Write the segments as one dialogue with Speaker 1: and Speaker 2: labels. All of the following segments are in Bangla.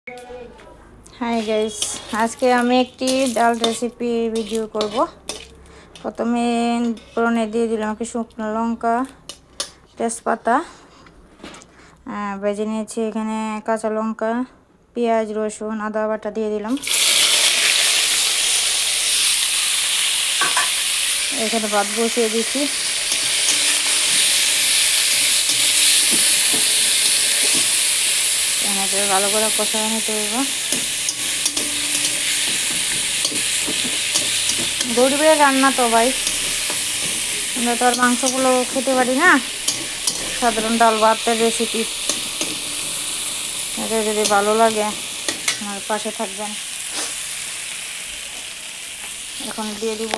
Speaker 1: হাই গাইস, আজকে আমি একটি ডাল রেসিপি ভিডিও করব। প্রথমে ফোড়নে দিয়ে দিলাম একটু শুকনো লঙ্কা, তেজপাতা, ভেজে নিয়েছি। এখানে কাঁচা লঙ্কা, পেঁয়াজ, রসুন, আদা বাটা দিয়ে দিলাম। এখানে ভাত বসিয়ে দিচ্ছি। ভালো করে কষায় নিতে হবে। গরিবের রান্না তো ভাই, আমরা তো আর মাংসগুলো খেতে পারি না। সাধারণ ডাল ভাতের রেসিপি, এটা যদি ভালো লাগে আমার পাশে থাকবেন। এখন দিয়ে দিব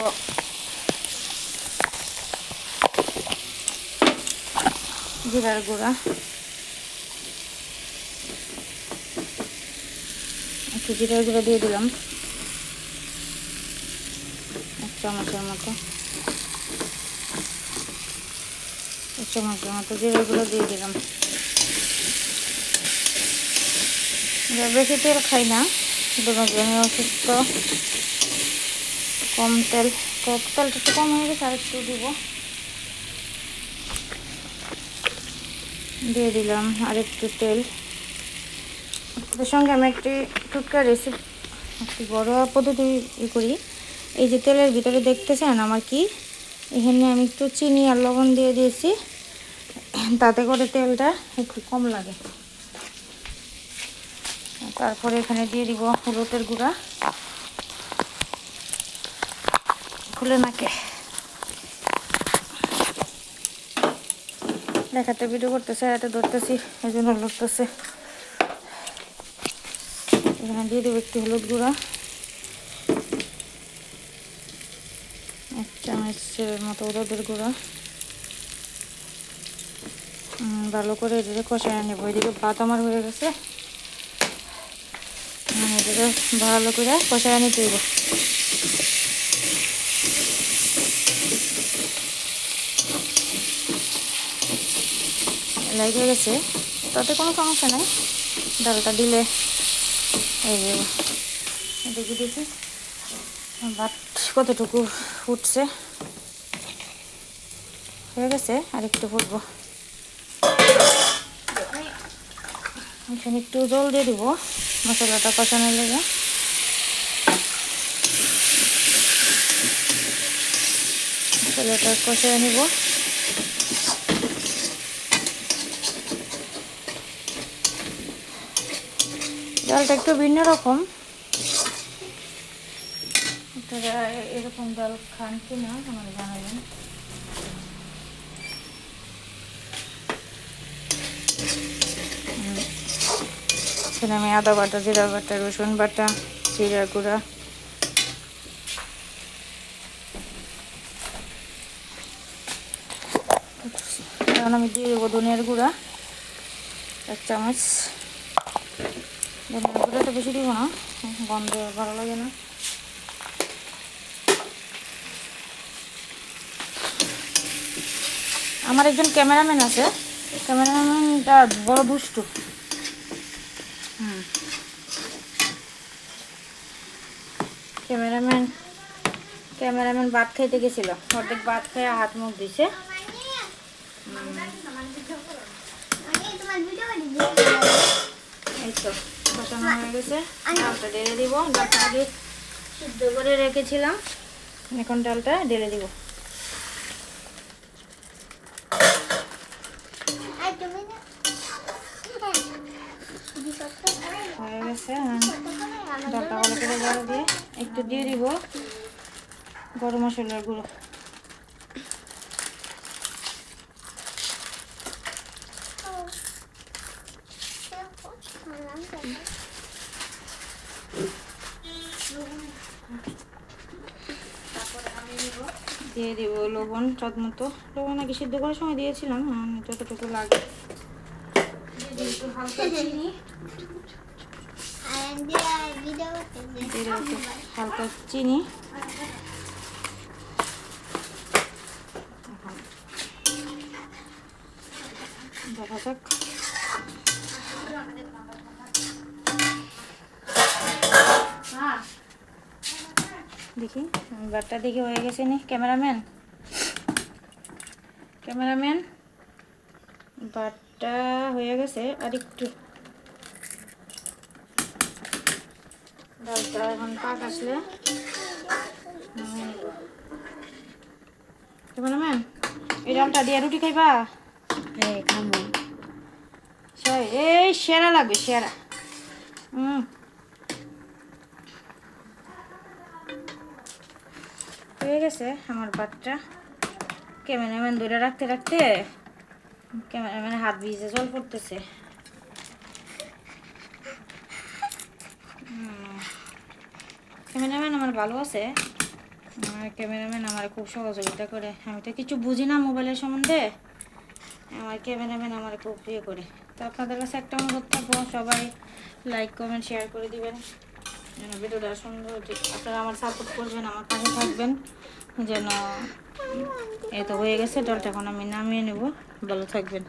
Speaker 1: জিরার গুঁড়া, একটু জিরার গুঁড়া দিয়ে দিলাম 1 চামচের মতো। 1 চামচের মতো জিরার গুঁড়া দিয়ে দিলাম। বেশি তেল খাই না, আমি অসুস্থ, কম তেলটা একটু কম হয়ে গেছে, আর একটু দিয়ে দিলাম আর একটু তেল। এর সঙ্গে আমি একটি টুকরা রেসিপি, একটি ঘরোয়া পদ্ধতি করি। এই যে তেলের ভিতরে দেখতেছেন আমার কি, এখানে আমি একটু চিনি আর লবণ দিয়ে দিয়েছি, তাতে করে তেলটা একটু কম লাগে। তারপরে এখানে দিয়ে দিব হলুদের গুঁড়া, খুলে নাকে দেখাতে ভিডিও করতেছে, এত ধরতেছি এই জন্য লড়তেছে। এখানে দিয়ে দেবো একটু হলুদ গুঁড়া, 1 চামচের মতো হলুদের গুঁড়া। ভালো করে এদিকে কষায় নেব। এদিকে ভাত আমার হয়ে গেছে, এদিকে ভালো করে কষায় নিতে দেবো। লেগে গেছে, তাতে কোনো সমস্যা নাই। ডালটা দিলে এই যে দেখি দেখি ভাত কতটুকু ফুটছে, হয়ে গেছে, আর একটু ফুটবো। এখানে একটু জল দিয়ে দিব মশলাটা কষানোর লেগে। মশলাটা কষিয়ে নিব। ডালটা একটু ভিন্ন রকম, আপনারা এরকম ডাল খান কিনা আমার জানাবেন। এখানে আমি আদা বাটা, জিরা বাটা, রসুন বাটা, জিরার গুঁড়া, এখন আমি দিয়ে দেবো ধনিয়ার গুঁড়া 1 চামচ। ধনিয়ার গুঁড়াটা বেশি দিব না, গন্ধ ভালো লাগে না। আমার একজন ক্যামেরাম্যান আছে, ক্যামেরাম্যানটা বড় দুষ্টু। ক্যামেরাম্যান ভাত খাইতে গেছিল, অর্ধেক ভাত খেয়ে হাত মুখ দিছে। এই তো কষানো হয়ে গেছে, ডালটা ঢেলে দিব। ডালটা আগে সিদ্ধ করে রেখেছিলাম, এখন ডালটা ঢেলে দিব। হয়ে গেছে, ডালটা ভালো করে জল দিয়ে একটু দিয়ে দিব গরম মশলার গুঁড়ো। দিয়ে দিব লবণ স্বাদ মতো। লবণ আগে সিদ্ধ করার সময় দিয়েছিলাম, যতটুকু লাগে। হালকা চিনি, হালকা চিনি, দেখা যাক। দেখি বাটটা দেখি হয়ে গেছে নি ক্যামেরাম্যান বাটটা হয়ে গেছে আর একটু ডালটা এখন পাক আসলে ক্যামেরাম্যান এই ডালটা দিয়ে রুটি খাইবা?
Speaker 2: হ্যাঁ খামো।
Speaker 1: এই সেরা লাগবে সেরা। হয়ে গেছে আমার বাটটা। ক্যামেরাম্যান ধরে রাখতে রাখতে ক্যামেরাম্যানের হাত ভিজে জল পড়তেছে। ক্যামেরাম্যান আমার ভালো আছে, আমার ক্যামেরাম্যান আমার খুব সহযোগিতা করে। আমি তো কিছু বুঝি না মোবাইলের সম্বন্ধে, আমার ক্যামেরাম্যান আমার খুব ইয়ে করে। তো আপনাদের কাছে একটা অনুরোধ থাকবো, সবাই লাইক কমেন্ট শেয়ার করে দিবেন যেন ভিডিওটা সুন্দর। আপনারা আমার সাপোর্ট করবেন, আমার পাশে থাকবেন যেন। এই তো হয়ে গেছে ডালটা, এখন আমি নামিয়ে নেব। ভালো থাকবেন।